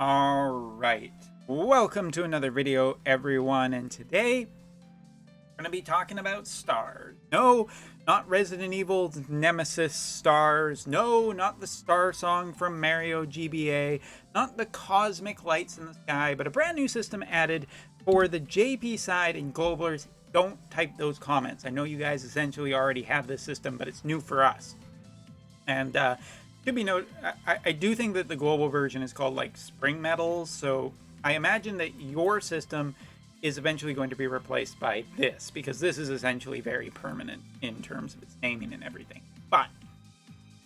All right, welcome to another video, everyone, and today we're going to be talking about stars. No, not Resident Evil's Nemesis stars. No, not the star song from Mario GBA. Not the cosmic lights in the sky, but a brand new system added for the JP side. And Globalers, don't type those comments. I know you guys essentially already have this system, but it's new for us. And should be noted, I do think that the global version is called like Spring Metals, so I imagine that your system is eventually going to be replaced by this, because this is essentially very permanent in terms of its naming and everything. But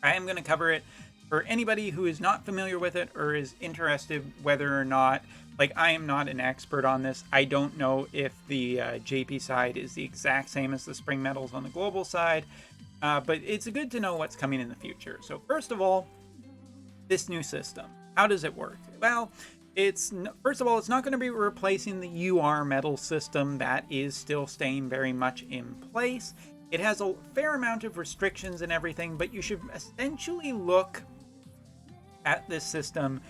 I am going to cover it for anybody who is not familiar with it or is interested, whether or not, like, I am not an expert on this. I don't know if the JP side is the exact same as the Spring Metals on the global side. But it's good to know what's coming in the future. So first of all, this new system, how does it work? Well, first of all, it's not going to be replacing the UR metal system. That is still staying very much in place. It has a fair amount of restrictions and everything, but you should essentially look at this system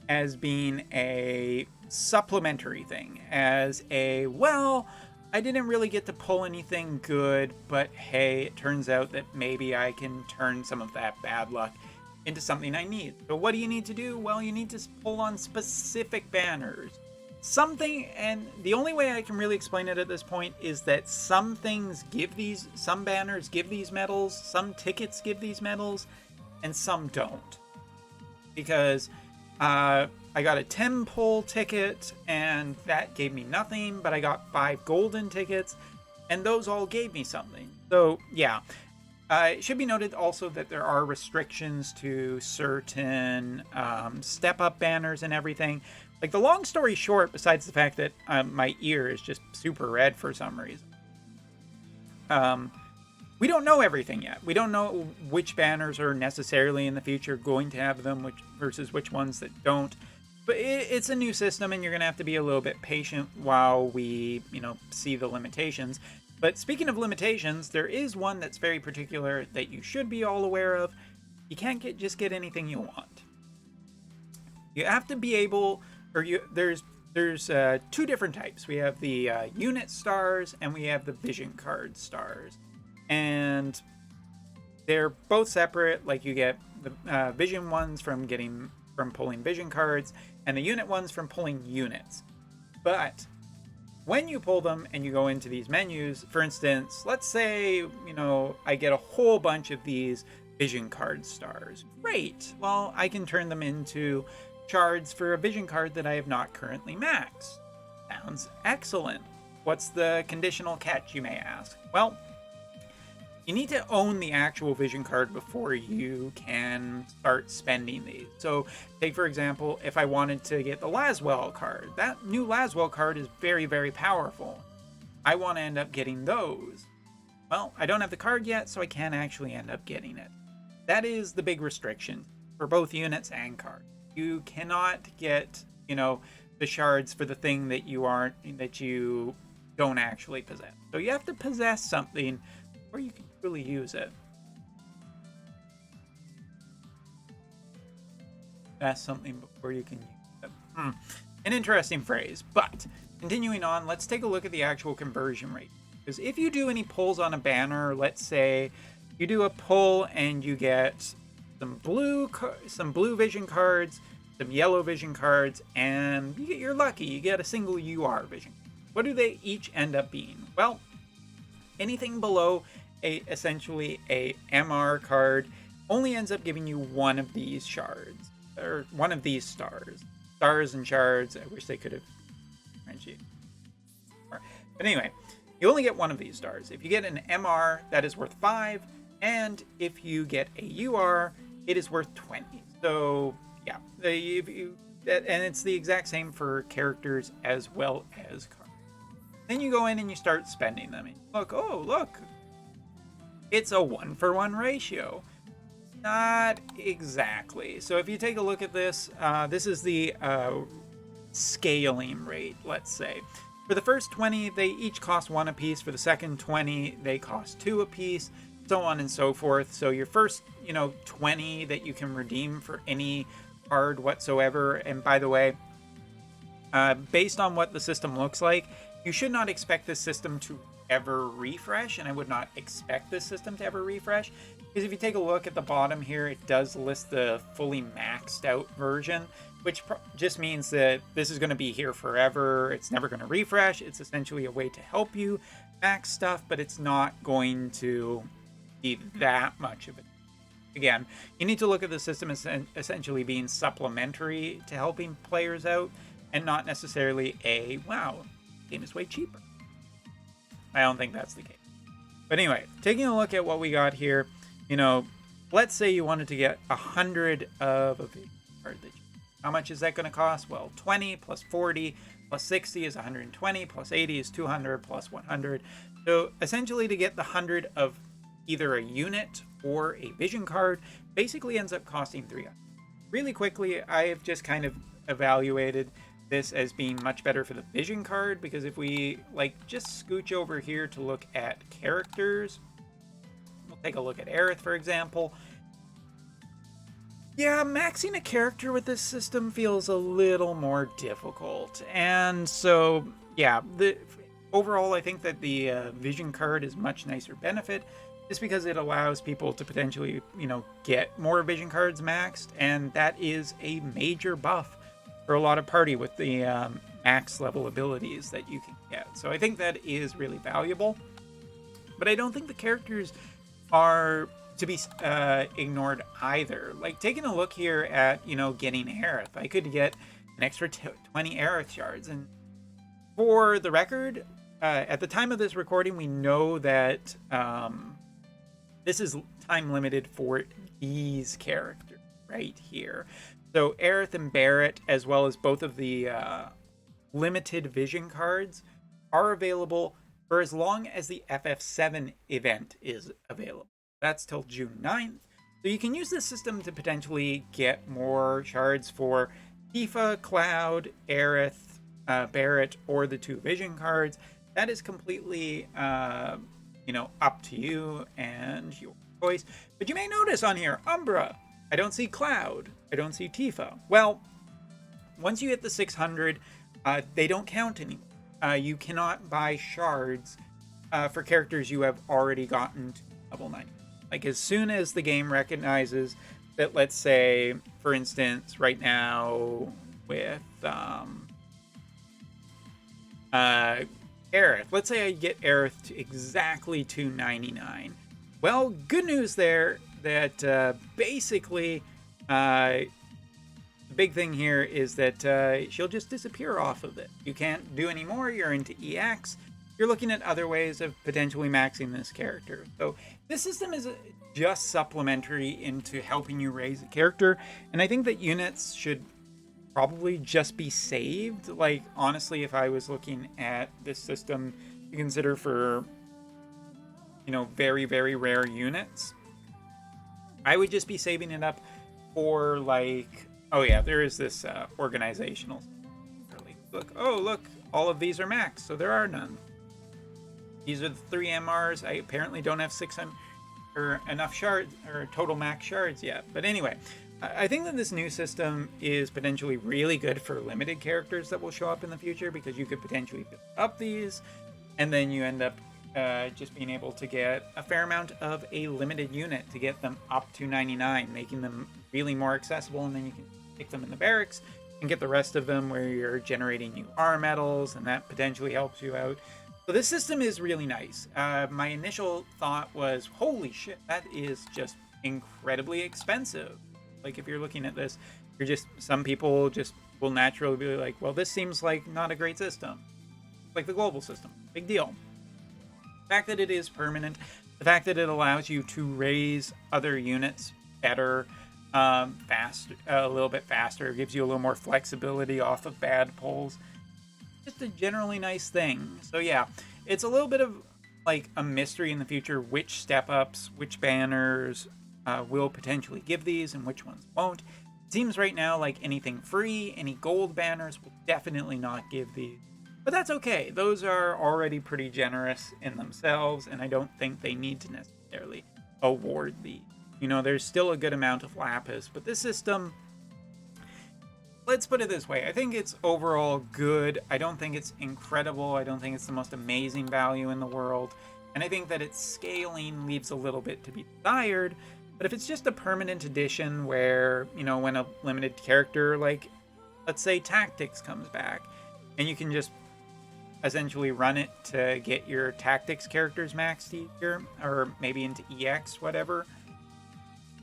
as being a supplementary thing, as a, well, I didn't really get to pull anything good, but hey, it turns out that maybe I can turn some of that bad luck into something I need. So what do you need to do? Well, you need to pull on specific banners. Something, and the only way I can really explain it at this point is that some banners give these medals, some tickets give these medals, and some don't. Because I got a 10 pull ticket and that gave me nothing, but I got 5 golden tickets and those all gave me something. So yeah, it should be noted also that there are restrictions to certain step up banners and everything. Like, the long story short, besides the fact that my ear is just super red for some reason, we don't know everything yet. We don't know which banners are necessarily in the future going to have them, versus which ones that don't. But it's a new system, and you're going to have to be a little bit patient while we, see the limitations. But speaking of limitations, there is one that's very particular that you should be all aware of. You can't just get anything you want. You have to be able, there's 2 different types. We have the unit stars, and we have the vision card stars. And they're both separate. Like, you get the vision ones from pulling vision cards, and the unit ones from pulling units. But when you pull them and you go into these menus, for instance, let's say, I get a whole bunch of these vision card stars. Great. Well, I can turn them into shards for a vision card that I have not currently maxed. Sounds excellent. What's the conditional catch, you may ask? Well, you need to own the actual vision card before you can start spending these. So, take for example, if I wanted to get the Laswell card, that new Laswell card is very, very powerful. I want to end up getting those. Well, I don't have the card yet, so I can't actually end up getting it. That is the big restriction for both units and cards. You cannot get, the shards for the thing that you don't actually possess. So you have to possess something where you can really use it. That's something before you can use it. An interesting phrase. But continuing on, let's take a look at the actual conversion rate. Because if you do any pulls on a banner, let's say you do a pull and you get some blue vision cards, some yellow vision cards, and you're lucky, you get a single UR vision. What do they each end up being? Well, anything below essentially a MR card only ends up giving you one of these shards, or one of these stars. Stars and shards, I wish they could have differentiated. But anyway, you only get one of these stars. If you get an MR, that is worth 5, and if you get a UR, it is worth 20. So yeah, and it's the exact same for characters as well as cards. Then you go in and you start spending them. And look, it's a 1-for-1 ratio. Not exactly. So if you take a look at this, this is the scaling rate, let's say. For the first 20, they each cost 1 apiece. For the second 20, they cost 2 apiece, so on and so forth. So your first, 20 that you can redeem for any hard whatsoever. And by the way, based on what the system looks like, you should not expect this system to ever refresh, and I would not expect this system to ever refresh, because if you take a look at the bottom here, it does list the fully maxed out version, which just means that this is going to be here forever. It's never going to refresh. It's essentially a way to help you max stuff, but it's not going to be that much of it. Again, you need to look at the system as essentially being supplementary to helping players out, and not necessarily a, wow, game is way cheaper. I don't think that's the case. But anyway, taking a look at what we got here, you know, let's say you wanted to get 100 of a vision card. How much is that going to cost? Well, 20 plus 40 plus 60 is 120, plus 80 is 200, plus 100. So essentially to get the 100 of either a unit or a vision card basically ends up costing 300. Really quickly, I have just kind of evaluated this as being much better for the vision card, because if we just scooch over here to look at characters, we'll take a look at Aerith, for example. Yeah, maxing a character with this system feels a little more difficult. And so, yeah, overall, I think that the vision card is much nicer benefit, just because it allows people to potentially, get more vision cards maxed, and that is a major buff for a lot of party with the max level abilities that you can get. So I think that is really valuable, but I don't think the characters are to be ignored either. Like, taking a look here at, getting Aerith, I could get an extra 20 Aerith shards. And for the record, at the time of this recording, we know that this is time limited for these characters right here. So Aerith and Barrett, as well as both of the limited vision cards, are available for as long as the FF7 event is available. That's till June 9th. So you can use this system to potentially get more shards for Tifa, Cloud, Aerith, Barrett, or the 2 vision cards. That is completely, up to you and your choice. But you may notice on here, Umbra, I don't see Cloud, I don't see Tifa. Well, once you hit the 600, they don't count anymore. You cannot buy shards for characters you have already gotten to level 90. Like, as soon as the game recognizes that, let's say, for instance, right now with Aerith, let's say I get Aerith to exactly 299. Well, good news there that basically the big thing here is that she'll just disappear off of it. You can't do any more. You're into EX. You're looking at other ways of potentially maxing this character. So this system is just supplementary into helping you raise a character, and I think that units should probably just be saved. Like, honestly, if I was looking at this system to consider for, very, very rare units, I would just be saving it up for, like, oh yeah, there is this organizational. Look, all of these are maxed, so there are none. These are the 3 MRs. I apparently don't have 600 or enough shards or total max shards yet. But anyway, I think that this new system is potentially really good for limited characters that will show up in the future, because you could potentially build up these, and then you end up just being able to get a fair amount of a limited unit to get them up to 99, making them really more accessible, and then you can pick them in the barracks and get the rest of them where you're generating new R medals, and that potentially helps you out. So this system is really nice. My initial thought was, holy shit, that is just incredibly expensive. Like, if you're looking at this, some people just will naturally be like, well, this seems like not a great system. Like the global system, big deal. The fact that it is permanent, the fact that it allows you to raise other units better, faster, a little bit faster, gives you a little more flexibility off of bad pulls. Just a generally nice thing. So yeah, it's a little bit of like a mystery in the future, which step ups, which banners will potentially give these and which ones won't. It seems right now like anything free, any gold banners will definitely not give these. But that's okay. Those are already pretty generous in themselves, and I don't think they need to necessarily award these. There's still a good amount of lapis, but this system let's put it this way. I think it's overall good. I don't think it's incredible. I don't think it's the most amazing value in the world. And I think that its scaling leaves a little bit to be desired. But if it's just a permanent edition where, you know, when a limited character, like, let's say Tactics comes back, and you can just essentially run it to get your Tactics characters maxed easier, or maybe into EX, whatever,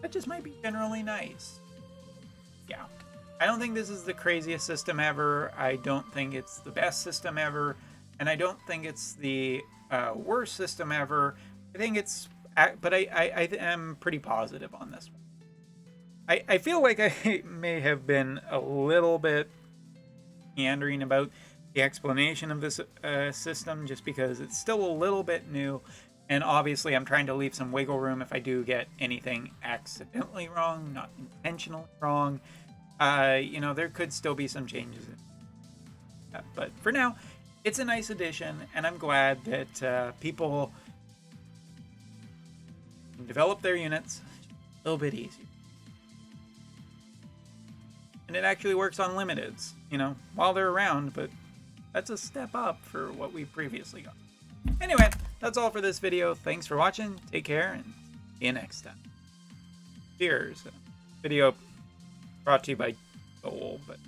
that just might be generally nice. Yeah. I don't think this is the craziest system ever. I don't think it's the best system ever. And I don't think it's the worst system ever. I think it's... But I am pretty positive on this one. I feel like I may have been a little bit meandering about the explanation of this system, just because it's still a little bit new. And obviously I'm trying to leave some wiggle room if I do get anything accidentally wrong, not intentionally wrong. You know, there could still be some changes. But for now, it's a nice addition, and I'm glad that people develop their units a little bit easier. And it actually works on limiteds, you know, while they're around, but that's a step up for what we previously got. Anyway, that's all for this video. Thanks for watching. Take care, and see you next time. Cheers. Video brought to you by Soul, but